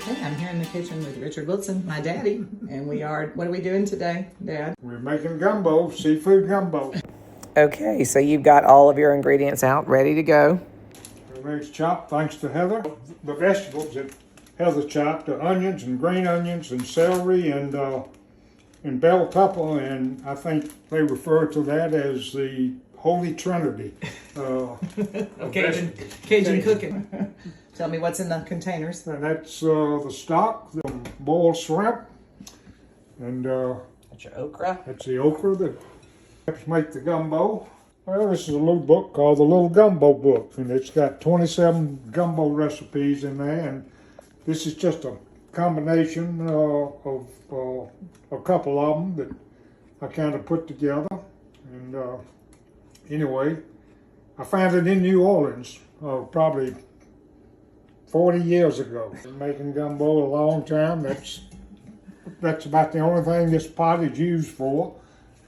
Okay, I'm here in the kitchen with Richard Wilson, my daddy, and what are we doing today, Dad? We're making gumbo, seafood gumbo. Okay, so you've got all of your ingredients out, ready to go. Everything's chopped, thanks to Heather. The vegetables that Heather chopped, the onions and green onions and celery and bell pepper, and I think they refer to that as the Holy Trinity. Cajun cooking. Tell me what's in the containers. And that's the stock, the boiled shrimp, and That's your okra. that's the okra that helps make the gumbo. Well, this is a little book called the Little Gumbo Book, and it's got 27 gumbo recipes in there, and this is just a combination of a couple of them that I kind of put together. And anyway, I found it in New Orleans probably 40 years ago. Been making gumbo a long time. That's about the only thing this pot is used for,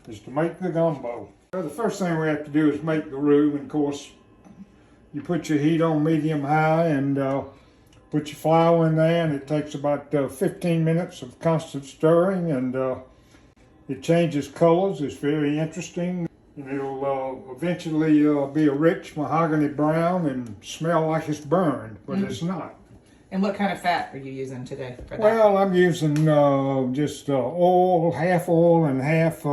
is to make the gumbo. Well, the first thing we have to do is make the roux, and of course you put your heat on medium high and put your flour in there, and it takes about 15 minutes of constant stirring, and it changes colors. It's very interesting. And it'll eventually be a rich mahogany brown and smell like it's burned, but it's not. And what kind of fat are you using today for that? Well, I'm using just oil, and half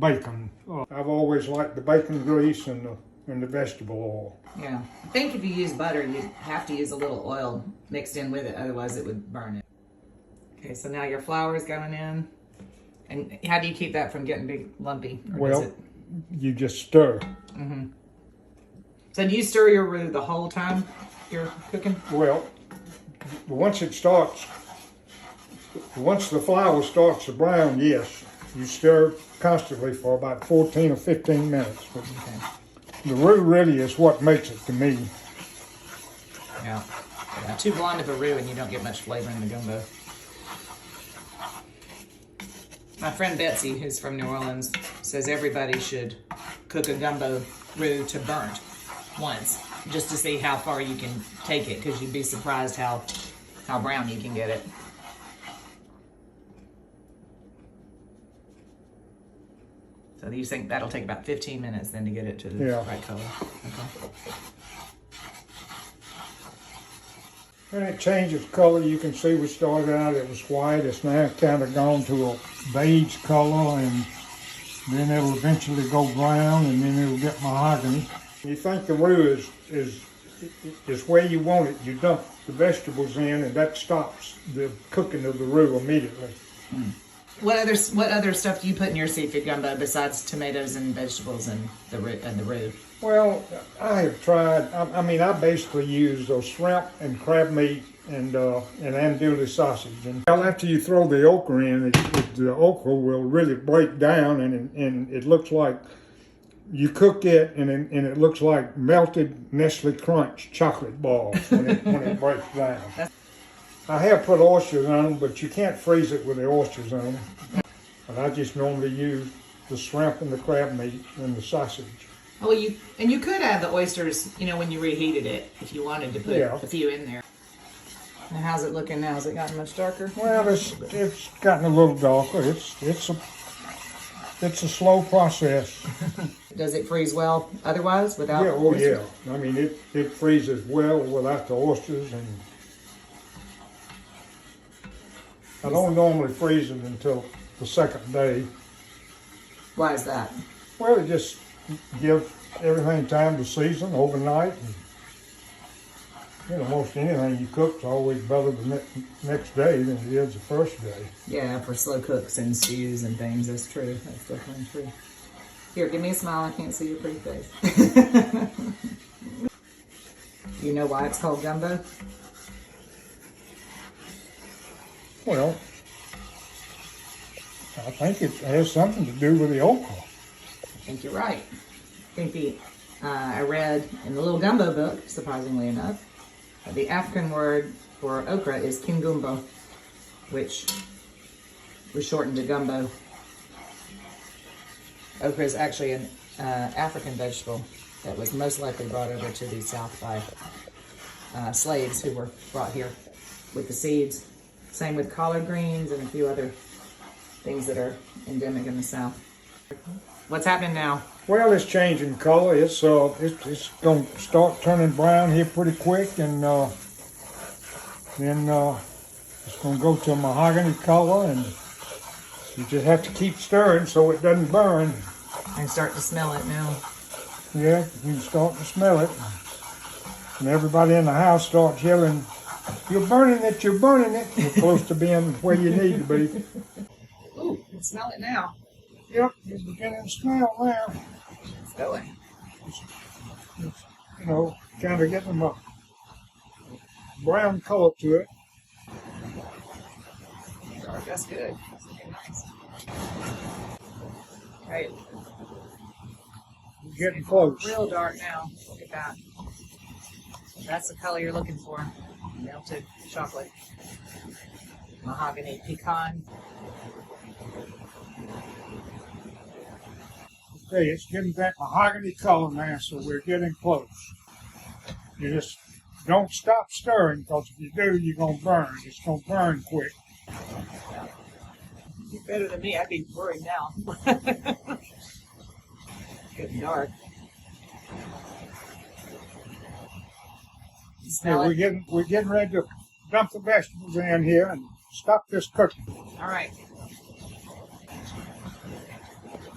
bacon. I've always liked the bacon grease and the vegetable oil. Yeah. I think if you use butter, you have to use a little oil mixed in with it, otherwise it would burn it. Okay, so now your flour is going in. And how do you keep that from getting big lumpy? Well, you just stir. Mm-hmm. So do you stir your roux the whole time you're cooking? Well, once the flour starts to brown, yes, you stir constantly for about 14 or 15 minutes. But the roux really is what makes it to me. Yeah. Too blonde of a roux and you don't get much flavor in the gumbo. My friend Betsy, who's from New Orleans, says everybody should cook a gumbo roux to burnt once, just to see how far you can take it, because you'd be surprised how brown you can get it. So you think that'll take about 15 minutes then to get it to the right color? Okay. When it changes color, you can see we started out, it was white. It's now kind of gone to a beige color, and then it'll eventually go brown, and then it'll get mahogany. You think the roux is where you want it. You dump the vegetables in, and that stops the cooking of the roux immediately. Mm. What other stuff do you put in your seafood gumbo besides tomatoes and vegetables and the roux? Well, I have tried. I basically use those shrimp and crab meat and andouille sausage. And after you throw the okra in, the okra will really break down, and it looks like you cook it, and it looks like melted Nestle Crunch chocolate balls when it breaks down. I have put oysters on them, but you can't freeze it with the oysters on them. But I just normally use the shrimp and the crab meat and the sausage. Oh, you could add the oysters, when you reheated it, if you wanted to put a few in there. Now, how's it looking now? Has it gotten much darker? Well, it's gotten a little darker. It's a slow process. Does it freeze well otherwise without? Yeah, oysters? Yeah. I mean, it freezes well without the oysters, and I don't normally freeze them until the second day. Why is that? Well, it just gives everything time to season overnight. And, most anything you cook is always better the next day than it is the first day. Yeah, for slow cooks and stews and things, that's true. That's definitely true. Here, give me a smile. I can't see your pretty face. You know why it's called gumbo? Well, I think it has something to do with the okra. I think you're right. I think I read in the Little Gumbo book, surprisingly enough, the African word for okra is kingumbo, which was shortened to gumbo. Okra is actually an African vegetable that was most likely brought over to the South by slaves who were brought here with the seeds Same with collard greens and a few other things that are endemic in the South. What's happening now? Well, it's changing color. It's going to start turning brown here pretty quick, and then it's going to go to a mahogany color, and you just have to keep stirring so it doesn't burn. I can start to smell it now. Yeah, you can start to smell it. And everybody in the house starts yelling, "You're burning it, you're burning it." You're close to being where you need to be. Ooh, you can smell it now. Yep, it's beginning to smell now. It's going. It's, you know, kind of getting a brown color to it. That's good. That's looking nice. Right. We're getting close. Real dark now. Look at that. That's the color you're looking for. Melted chocolate. Mahogany pecan. Okay, it's getting that mahogany color now, so we're getting close. You just don't stop stirring, because if you do, you're going to burn. It's going to burn quick. You're better than me. I'd be worried now. Getting dark. Smell Okay, we're getting ready to dump the vegetables in here and stop this cooking. All right.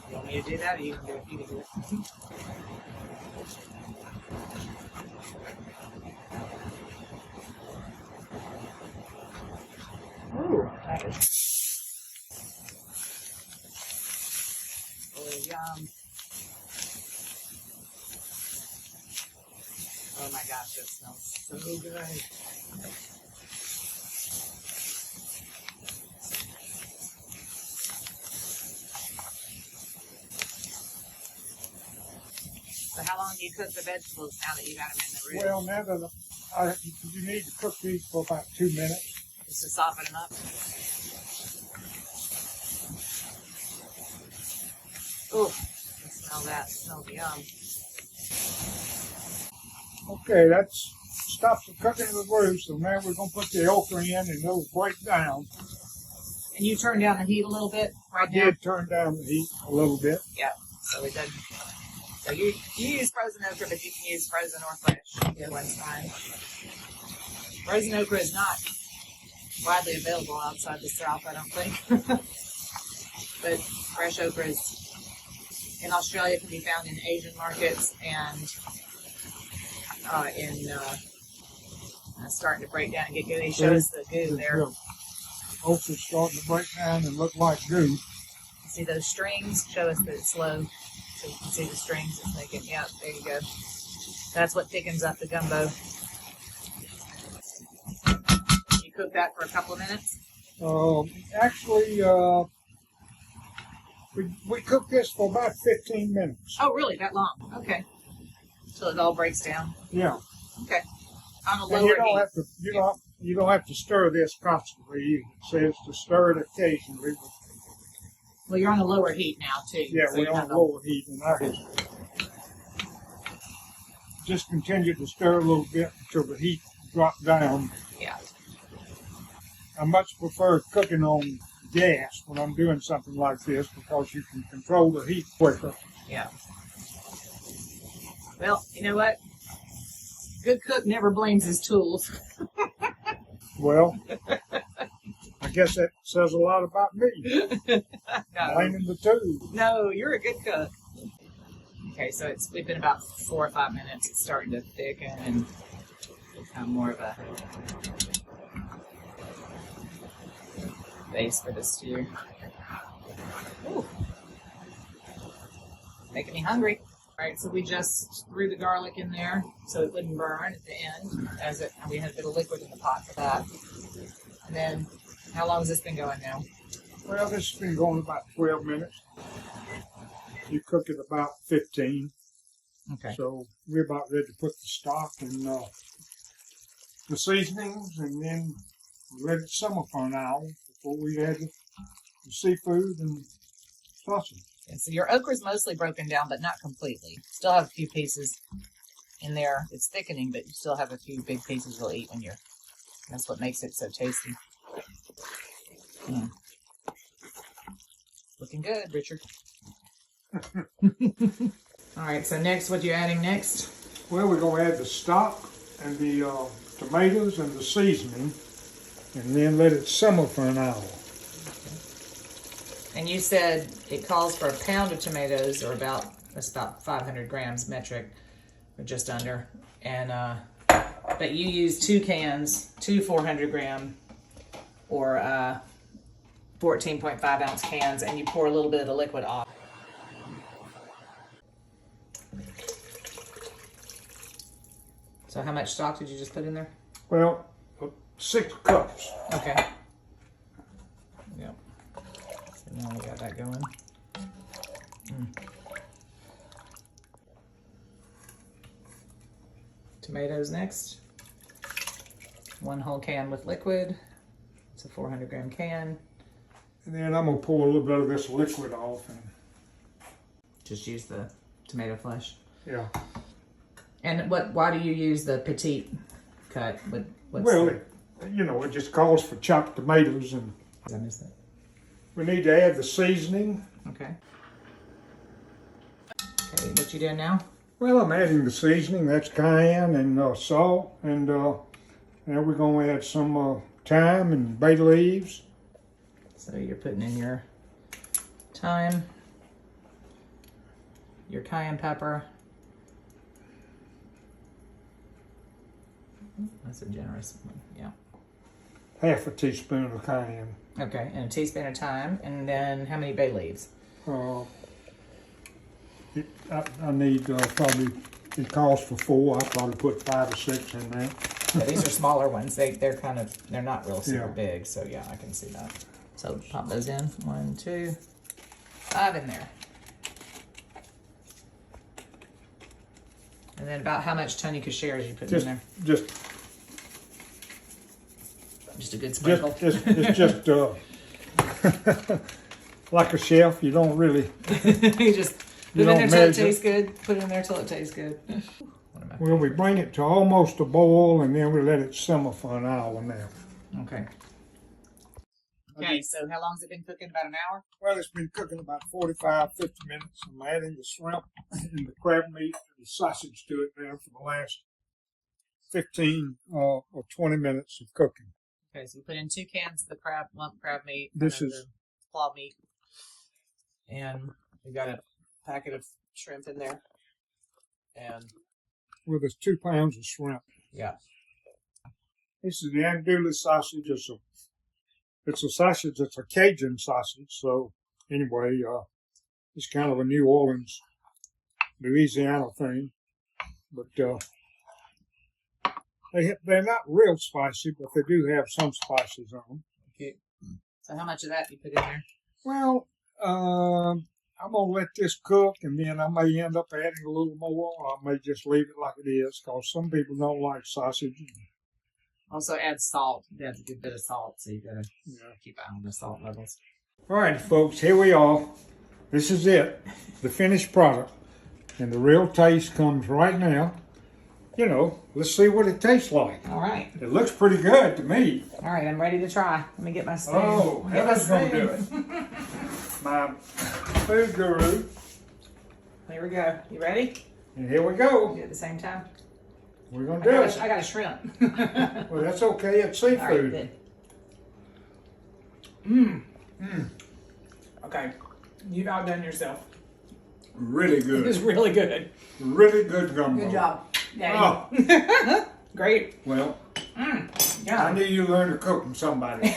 You want me to do that, or you can do it? You can do it. Ooh, that is. Oh, yum. Oh my gosh, that smells so good. So how long do you cook the vegetables now that you got them in the roux? Well, now that you need to cook these for about 2 minutes. Just to soften them up? Ooh, I smell that. It smells yum. Okay, that's stops the cooking of the roux, so now we're going to put the okra in and it'll break down. And you turn down the heat a little bit right now? I did turn down the heat a little bit. Yeah, so it doesn't. So you use frozen okra, but you can use frozen or fresh. Either one's fine. Frozen okra is not widely available outside the South, I don't think. But fresh okra is in Australia, can be found in Asian markets and starting to break down and get good. He shows the goo there. Okra's starting to break down and look like goo. See those strings? Show us that it's low. So you can see the strings it's making. Yeah, there you go. That's what thickens up the gumbo. You cook that for a couple of minutes? Actually, we cook this for about 15 minutes. Oh, really? That long? Okay. Till it all breaks down? Yeah. Okay. On a And lower you don't heat. have to you don't have to stir this constantly either. It says to stir it occasionally. Well, you're on a lower heat now, too. Yeah, so we're you're on not lower heat, and I just continue to stir a little bit until the heat drops down. Yeah. I much prefer cooking on gas when I'm doing something like this because you can control the heat quicker. Yeah. Well, you know what? Good cook never blames his tools. Well, I guess that says a lot about me. No. Blaming the tools. No, you're a good cook. Okay, so we've been about 4 or 5 minutes. It's starting to thicken and become more of a base for the stew. Ooh. Making me hungry. All right, so we just threw the garlic in there so it wouldn't burn at the end. We had a bit of liquid in the pot for that. And then, how long has this been going now? Well, this has been going about 12 minutes. You cook it about 15. Okay. So we're about ready to put the stock and the seasonings, and then we let it simmer for an hour before we add the seafood and sausage. Yeah, so your okra is mostly broken down, but not completely. Still have a few pieces in there. It's thickening, but you still have a few big pieces you'll eat when that's what makes it so tasty. Looking good, Richard. All right, so next, what you adding next? Well, we're going to add the stock and the tomatoes and the seasoning, and then let it simmer for an hour. And you said it calls for a pound of tomatoes, or that's about 500 grams metric, or just under. And but you use 2 cans, 2 400-gram, or 14.5 ounce cans, and you pour a little bit of the liquid off. So how much stock did you just put in there? Well, 6 cups. Okay. Yep. So now we got that going. Tomatoes next. 1 whole can with liquid. It's a 400-gram can. And then I'm going to pour a little bit of this liquid off. And just use the tomato flesh. Yeah. And why do you use the petite cut? Well, it just calls for chopped tomatoes. And I missed that. We need to add the seasoning. Okay. Okay, what you doing now? Well, I'm adding the seasoning. That's cayenne and salt. And now we're going to add some thyme and bay leaves. So you're putting in your thyme, your cayenne pepper. That's a generous one, yeah. Half a teaspoon of cayenne. Okay, and a teaspoon of thyme. And then how many bay leaves? I need probably, it calls for 4. I'll probably put 5 or 6 in there. Yeah, these are smaller ones. They're not real super big, so yeah, I can see that. So pop those in. 1, 2, 5 in there. And then about how much Tony Cachers you put in there? Just a good sprinkle. It's just like a chef. You don't really. You just put it in there till it tastes good. Put it in there till it tastes good. Well, we bring it to almost a boil, and then we let it simmer for an hour now. Okay. Okay, so how long has it been cooking? About an hour? Well, it's been cooking about 45, 50 minutes. I'm adding the shrimp and the crab meat and the sausage to it now for the last 15 or 20 minutes of cooking. Okay, so you put in 2 cans of the lump crab meat. This is the claw meat. And we got a packet of shrimp in there. And well, there's 2 pounds of shrimp. Yeah. This is the andouille sausage. It's a sausage. It's a Cajun sausage. So anyway, it's kind of a New Orleans, Louisiana thing. But they're not real spicy, but they do have some spices on them. Okay. So how much of that you put in there? Well, I'm going to let this cook, and then I may end up adding a little more, or I may just leave it like it is, because some people don't like sausage. Also add salt. It adds a good bit of salt, so you got to keep an eye on the salt levels. All right, folks, here we are. This is it, the finished product. And the real taste comes right now. Let's see what it tastes like. All right. It looks pretty good to me. All right, I'm ready to try. Let me get my spoon. Oh, Heather's going to do it. My food guru. Here we go. You ready? And here we go. Do it at the same time. We're going to do it. I got a shrimp. Well, that's okay. It's seafood. All right, good. Okay. You've outdone yourself. Really It good. was really good. Really good gumbo. Good job, Daddy. Oh. Great. Well, Yeah. I knew you learned to cook from somebody.